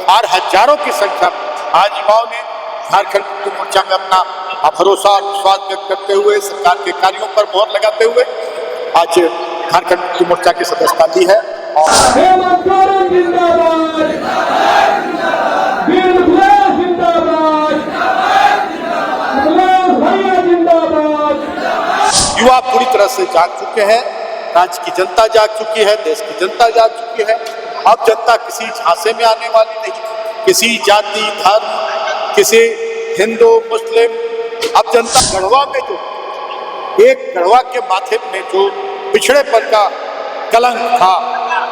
और हजारों की संख्या में आज युवाओं ने झारखंड मुक्ति मोर्चा में अपना भरोसा और विश्वास व्यक्त करते हुए सरकार के कार्यों पर मोहर लगाते हुए आज झारखंड मुक्ति मोर्चा की सदस्यता ली है। युवा पूरी तरह से जाग चुके हैं, राज्य की जनता जाग चुकी है, देश की जनता जाग चुकी है। अब जनता किसी झांसे में आने वाली नहीं, किसी जाति धर्म, किसी हिंदू मुस्लिम। अब जनता गढ़वा में जो एक गढ़वा के माथे में जो पिछड़ेपन का कलंक था,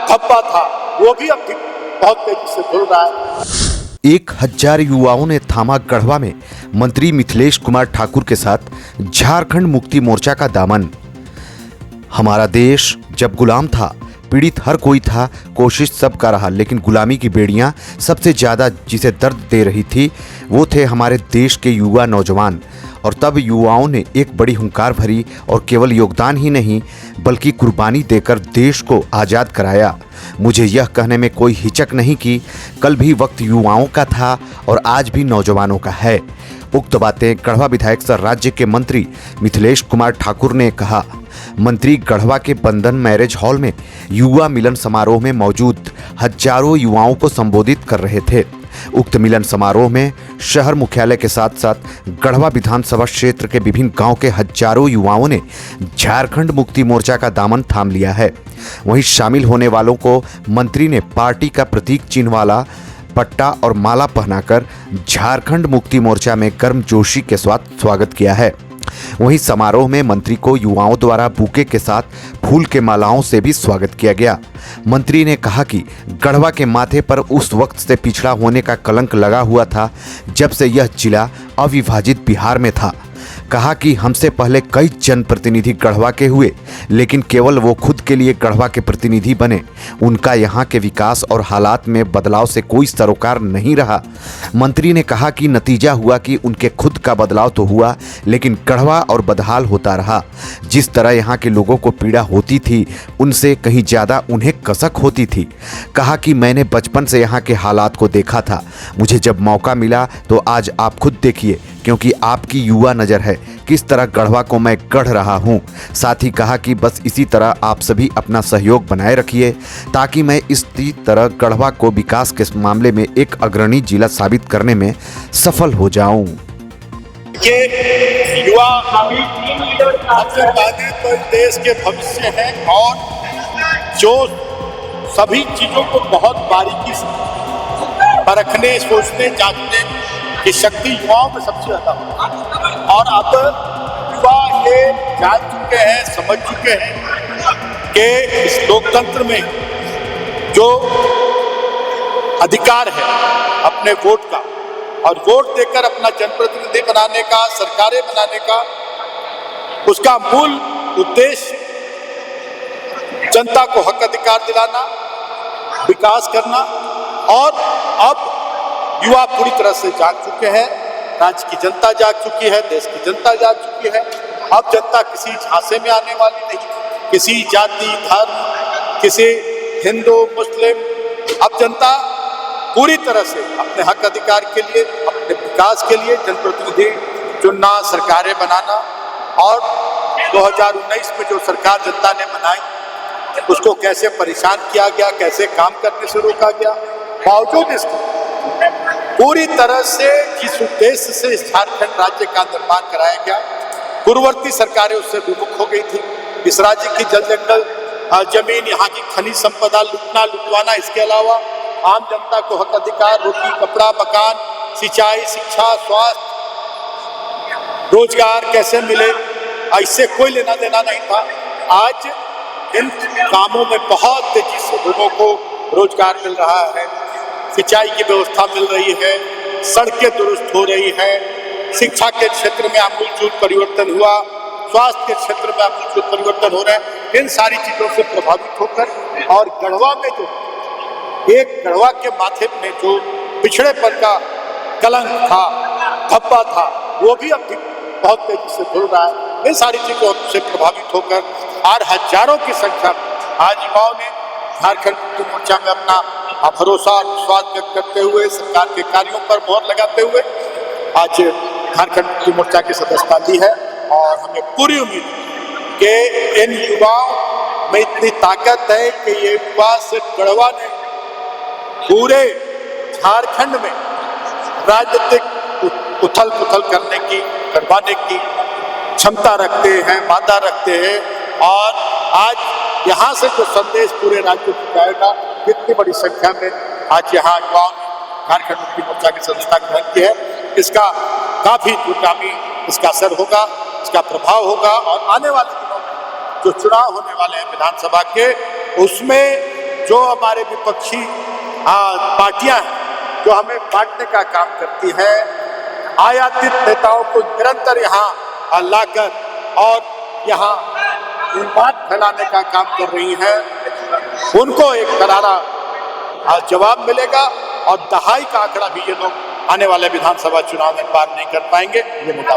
धब्बा था, वो भी अब बहुत तेजी से धुल रहा है। 1000 युवाओं ने थामा गढ़वा में मंत्री मिथिलेश कुमार ठाकुर के साथ झारखंड मुक्ति मोर्चा का दामन। हमारा देश जब गुलाम था, पीड़ित हर कोई था, कोशिश सबका रहा, लेकिन गुलामी की बेड़ियां सबसे ज़्यादा जिसे दर्द दे रही थी वो थे हमारे देश के युवा नौजवान। और तब युवाओं ने एक बड़ी हुंकार भरी और केवल योगदान ही नहीं बल्कि कुर्बानी देकर देश को आज़ाद कराया। मुझे यह कहने में कोई हिचक नहीं कि कल भी वक्त युवाओं का था और आज भी नौजवानों का है। उक्त बातें गढ़वा विधायक सह राज्य के मंत्री मिथिलेश कुमार ठाकुर ने कहा। मंत्री गढ़वा के बंधन मैरिज हॉल में युवा मिलन समारोह में मौजूद हजारों युवाओं को संबोधित कर रहे थे। उक्त मिलन समारोह में शहर मुख्यालय के साथ साथ गढ़वा विधानसभा क्षेत्र के विभिन्न गांव के हजारों युवाओं ने झारखंड मुक्ति मोर्चा का दामन थाम लिया है। वहीं शामिल होने वालों को मंत्री ने पार्टी का प्रतीक चिन्ह वाला पट्टा और माला पहनाकर झारखंड मुक्ति मोर्चा में गर्मजोशी के साथ स्वागत किया है। वहीं समारोह में मंत्री को युवाओं द्वारा बुके के साथ फूल के मालाओं से भी स्वागत किया गया। मंत्री ने कहा कि गढ़वा के माथे पर उस वक्त से पिछड़ा होने का कलंक लगा हुआ था जब से यह जिला अविभाजित बिहार में था। कहा कि हमसे पहले कई जनप्रतिनिधि गढ़वा के हुए, लेकिन केवल वो खुद के लिए गढ़वा के प्रतिनिधि बने। उनका यहाँ के विकास और हालात में बदलाव से कोई सरोकार नहीं रहा। मंत्री ने कहा कि नतीजा हुआ कि उनके खुद का बदलाव तो हुआ, लेकिन गढ़वा और बदहाल होता रहा। जिस तरह यहाँ के लोगों को पीड़ा होती थी, उनसे कहीं ज़्यादा उन्हें कसक होती थी। कहा कि मैंने बचपन से यहाँ के हालात को देखा था। मुझे जब मौका मिला तो आज आप खुद देखिए, क्योंकि आपकी युवा नज़र है किस तरह गढ़वा को मैं गढ़ रहा हूँ। साथ ही कहा कि बस इसी तरह आप सभी अपना सहयोग बनाए रखिए ताकि मैं इसी तरह गढ़वा को विकास के मामले में एक अग्रणी जिला साबित करने में सफल हो जाऊं। ये युवा तो देश के भविष्य है और जो सभी चीजों को बहुत बारीकी से परखने, सोचने, जांचने की शक्ति युवाओं में सबसे ज्यादा है। और अब युवा ये जान चुके हैं, समझ चुके हैं कि इस लोकतंत्र में जो अधिकार है अपने वोट का, और वोट देकर अपना जनप्रतिनिधि बनाने का, सरकारें बनाने का, उसका मूल उद्देश्य जनता को हक अधिकार दिलाना, विकास करना। और अब युवा पूरी तरह से जाग चुके हैं, राज्य की जनता जाग चुकी है, देश की जनता जाग चुकी है। अब जनता किसी झांसे में आने वाली नहीं, किसी जाति धर्म, किसी हिंदू मुस्लिम। अब जनता पूरी तरह से अपने हक अधिकार के लिए, अपने विकास के लिए जनप्रतिनिधि चुनना, सरकारें बनाना, और 2019 में जो सरकार जनता ने बनाई उसको कैसे परेशान किया गया, कैसे काम करने से रोका गया, बावजूद इसके पूरी तरह से जिस उद्देश्य से इस झारखंड राज्य का निर्माण कराया गया, पूर्ववर्ती सरकारें उससे विमुख हो गई थी। इस राज्य की जल जंगल जमीन, यहाँ की खनिज संपदा लूटना, लुटवाना, इसके अलावा आम जनता को हक अधिकार, रोटी, कपड़ा, मकान, सिंचाई, शिक्षा, स्वास्थ्य, रोजगार कैसे मिले, इससे कोई लेना देना नहीं था। आज इन कामों में बहुत तेजी से लोगों को रोजगार मिल रहा है, सिंचाई की व्यवस्था मिल रही है, सड़कें दुरुस्त हो रही है, शिक्षा के क्षेत्र में आमूलचूल परिवर्तन हुआ, स्वास्थ्य के क्षेत्र में आमूलचूल परिवर्तन हो रहे हैं। इन सारी चीजों से प्रभावित होकर और गढ़वा में जो एक गढ़वा के माथे में जो पिछड़ेपन का कलंक था, धब्बा था, वो भी अब बहुत तेजी से धुल रहा है। इन सारी चीजों से प्रभावित होकर और हजारों की संख्या में आज युवाओं ने झारखंड मुक्ति मोर्चा में अपना भरोसा और विश्वास व्यक्त करते हुए सरकार के कार्यों पर मोहर लगाते हुए आज झारखंड मुक्ति मोर्चा की सदस्यता ली है। और हमें पूरी उम्मीद है कि इन युवाओं में इतनी ताकत है कि ये युवा से गढ़वा ने पूरे झारखंड में राजनीतिक उथल पुथल करवाने की क्षमता रखते हैं, मादा रखते हैं। और आज यहाँ से जो संदेश पूरे राज्य को जाएगा, इतनी बड़ी संख्या में आज यहाँ युवाओं ने झारखंड मुक्ति मोर्चा की सदस्यता ग्रहण की है, इसका काफी दूरगामी इसका असर होगा, इसका प्रभाव होगा। और आने वाले दिनों में जो चुनाव होने वाले हैं विधानसभा के, उसमें जो हमारे विपक्षी पार्टियां हैं जो हमें बांटने का काम करती है, आयातित नेताओं को निरंतर यहाँ लाकर और यहाँ बात फैलाने का काम कर रही है, उनको एक करारा जवाब मिलेगा। और दहाई का आंकड़ा भी ये लोग आने वाले विधानसभा चुनाव में पार नहीं कर पाएंगे, ये मुद्दा।